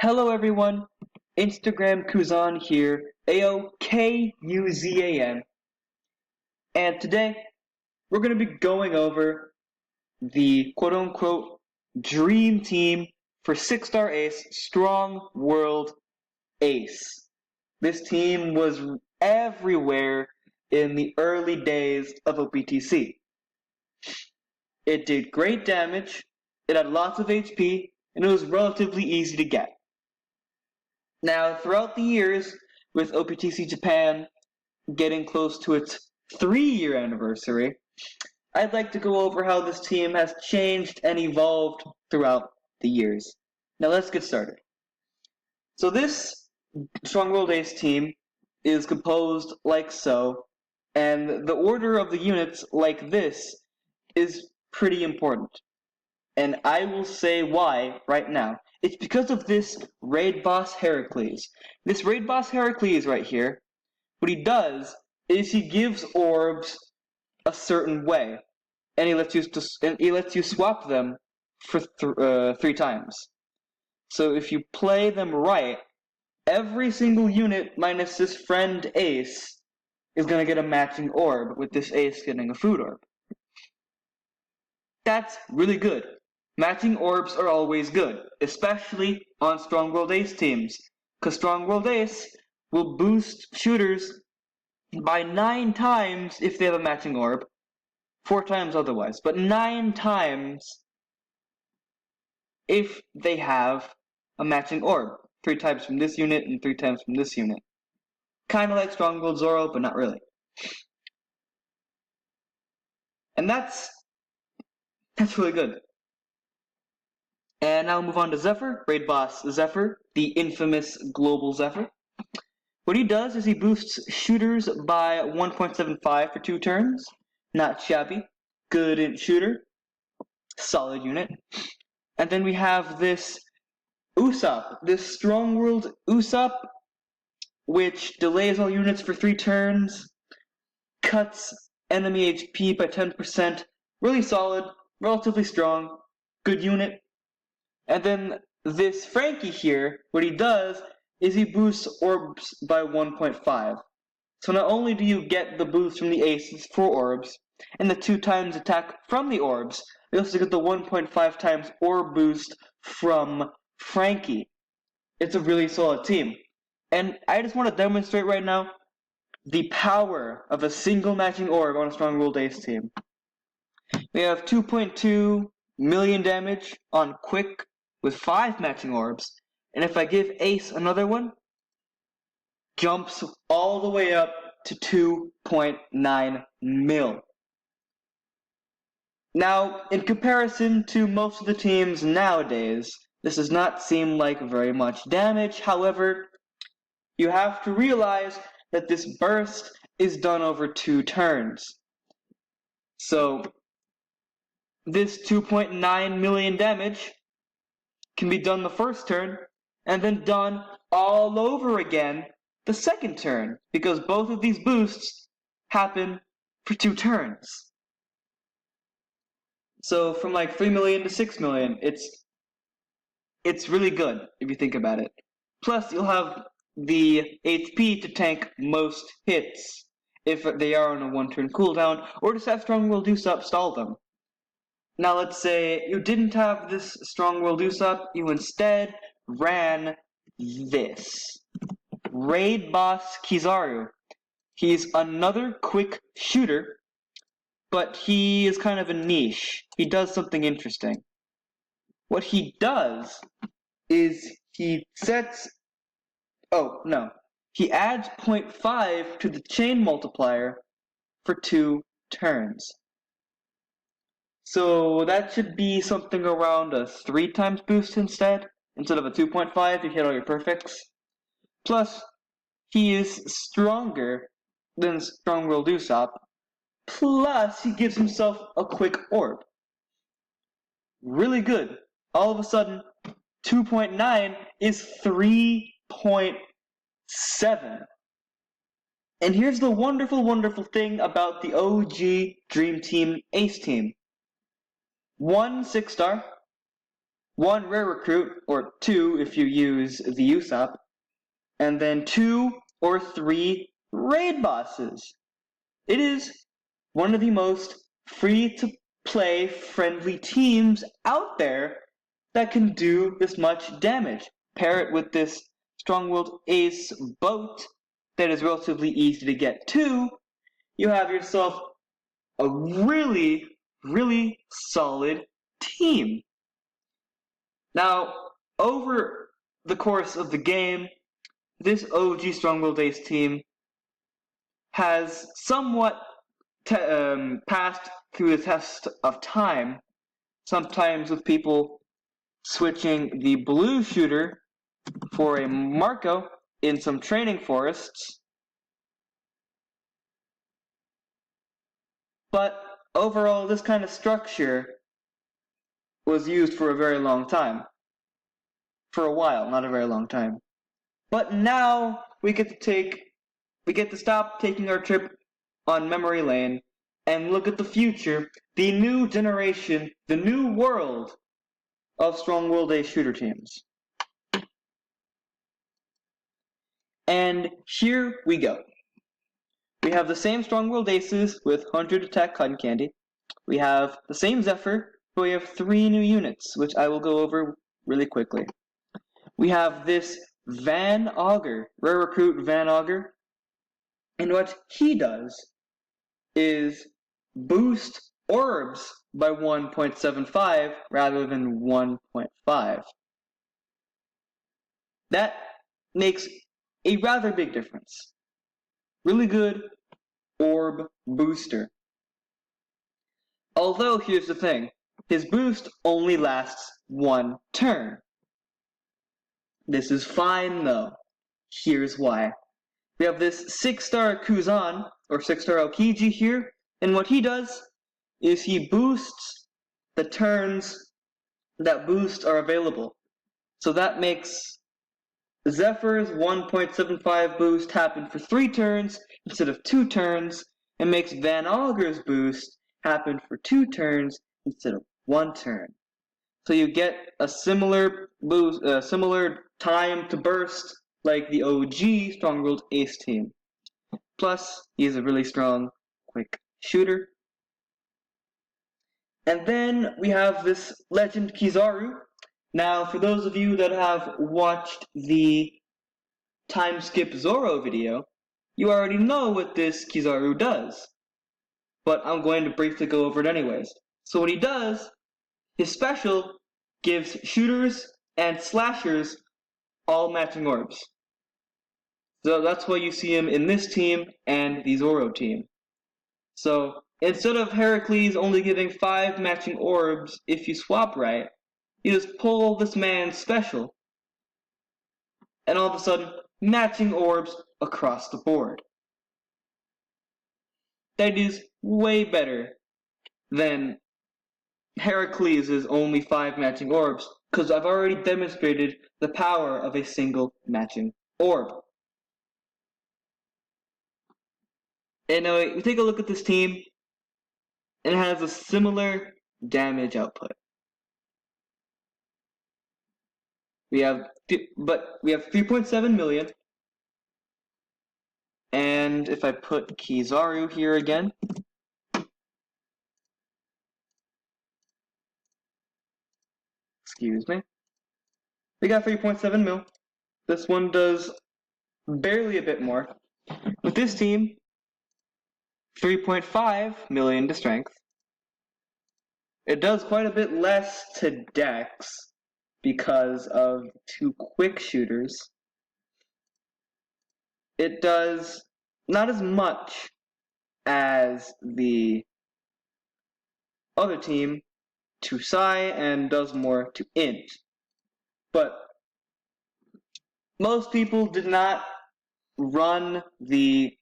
Hello everyone, Instagram Kuzan here, Aokuzan, and today we're going to be going over the quote-unquote dream team for 6-star ace, Strong World Ace. This team was everywhere in the early days of OPTC. It did great damage, it had lots of HP, and it was relatively easy to get. Now, throughout the years, with OPTC Japan getting close to its 3-year anniversary, I'd like to go over how this team has changed and evolved throughout the years. Now let's get started. So this Strong World Ace team is composed like so, and the order of the units like this is pretty important. And I will say why right now. It's because of this Raid Boss Heracles. This Raid Boss Heracles right here, what he does is he gives orbs a certain way, and he lets you swap them for 3 times. So if you play them right, every single unit minus this friend Ace is gonna get a matching orb, with this Ace getting a food orb. That's really good. Matching orbs are always good, especially on Strong World Ace teams, because Strong World Ace will boost shooters by 9 times if they have a matching orb, 4 times otherwise, but 9 times if they have a matching orb, 3 times from this unit and 3 times from this unit. Kind of like Strong World Zoro, but not really. And that's really good. And now we'll move on to Zephyr, Raid Boss Zephyr, the infamous Global Zephyr. What he does is he boosts shooters by 1.75 for 2 turns. Not shabby. Good shooter. Solid unit. And then we have this Usopp, this Strong World Usopp, which delays all units for 3 turns, cuts enemy HP by 10%, really solid, relatively strong, good unit. And then this Frankie here, what he does is he boosts orbs by 1.5. So not only do you get the boost from the aces for orbs, and the 2 times attack from the orbs, you also get the 1.5 times orb boost from Frankie. It's a really solid team. And I just want to demonstrate right now the power of a single matching orb on a Strong World Ace team. We have 2.2 million damage on Quick with 5 matching orbs, and if I give Ace another one, jumps all the way up to 2.9 mil. Now, in comparison to most of the teams nowadays, this does not seem like very much damage. However, you have to realize that this burst is done over 2 turns. So, this 2.9 million damage can be done the first turn, and then done all over again the second turn, because both of these boosts happen for 2 turns. So from like 3 million to 6 million, it's really good if you think about it. Plus, you'll have the HP to tank most hits if they are on a 1-turn cooldown, or just have Strong World Usopp stall them. Now let's say you didn't have this Strong World Usopp, you instead ran this. Raid Boss Kizaru. He's another quick shooter, but he is kind of a niche. He does something interesting. What he does is he adds 0.5 to the chain multiplier for 2 turns. So that should be something around a 3 times boost instead of a 2.5 to hit all your perfects. Plus, he is stronger than Strong World Usopp. Plus, he gives himself a quick orb. Really good. All of a sudden, 2.9 is 3.7. And here's the wonderful, wonderful thing about the OG Dream Team Ace team. 1 6-star, 1 rare recruit, or 2 if you use the Usopp, and then 2 or 3 raid bosses. It is one of the most free-to-play friendly teams out there that can do this much damage. Pair it with this strong-willed ace boat that is relatively easy to get to, you have yourself a really, really solid team. Now, over the course of the game, this OG strong-willed ace team has somewhat passed through the test of time, sometimes with people switching the blue shooter for a Marco in some training forests. But overall, this kind of structure was used for a very long time. For a while, not a very long time. But now we get to stop taking our trip on memory lane and look at the future, the new generation, the new world of strong-willed ace shooter teams. And here we go. We have the same strong-willed aces with 100 attack cotton candy. We have the same Zephyr, but we have 3 new units, which I will go over really quickly. We have this Van Augur, rare recruit Van Augur, and what he does is boost orbs by 1.75 rather than 1.5. That makes a rather big difference. Really good orb booster. Although, here's the thing, his boost only lasts 1 turn. This is fine though. Here's why. We have this 6-star Aokuzan, or 6-star Aokiji here, and what he does is he boosts the turns that boosts are available. So that makes Zephyr's 1.75 boost happen for 3 turns instead of 2 turns, and makes Van Augur's boost happen for 2 turns instead of 1 turn. So you get a similar boost, similar time to burst like the OG strong-willed ace team. Plus, he is a really strong, quick shooter. And then we have this legend Kizaru. Now, for those of you that have watched the time skip Zoro video, you already know what this Kizaru does. But I'm going to briefly go over it anyways. So what he does, his special gives shooters and slashers all matching orbs. So that's why you see him in this team and the Zoro team. So instead of Heracles only giving 5 matching orbs if you swap right, you just pull this man's special, and all of a sudden, matching orbs across the board. That is way better than Heracles' only 5 matching orbs, because I've already demonstrated the power of a single matching orb. And now we take a look at this team, and it has a similar damage output. We have 3.7 million, and if I put Kizaru here again, excuse me, we got 3.7 mil. This one does barely a bit more. With this team, 3.5 million to strength. It does quite a bit less to dex because of 2 quick shooters. It does not as much as the other team to Psi and does more to Int. But most people did not run the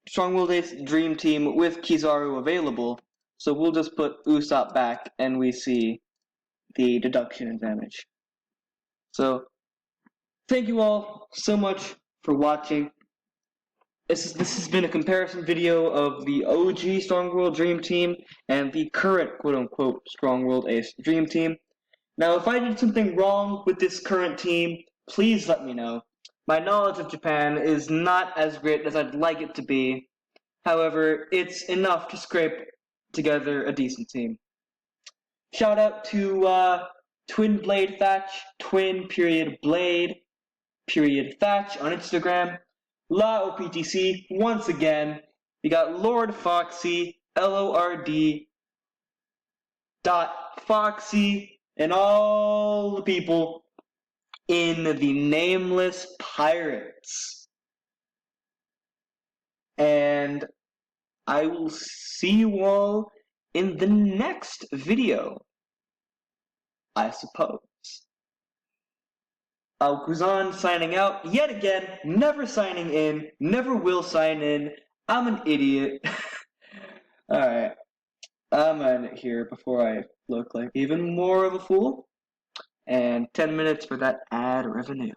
strong-willed ace dream team with Kizaru available, so we'll just put Usopp back and we see the deduction in damage. So, thank you all so much for watching. This has been a comparison video of the OG Strong-Willed Dream Team and the current quote-unquote Strong-Willed Ace Dream Team. Now, if I did something wrong with this current team, please let me know. My knowledge of Japan is not as great as I'd like it to be. However, it's enough to scrape together a decent team. Shout out to Twin Blade Thatch, Twin.Blade Thatch on Instagram. La OPTC, once again. We got Lord Foxy, LORD Foxy, and all the people in the Nameless Pirates. And I will see you all in the next video, I suppose. Aokuzan signing out yet again, never signing in, never will sign in. I'm an idiot. Alright, I'm gonna end it here before I look like even more of a fool. And 10 minutes for that ad revenue.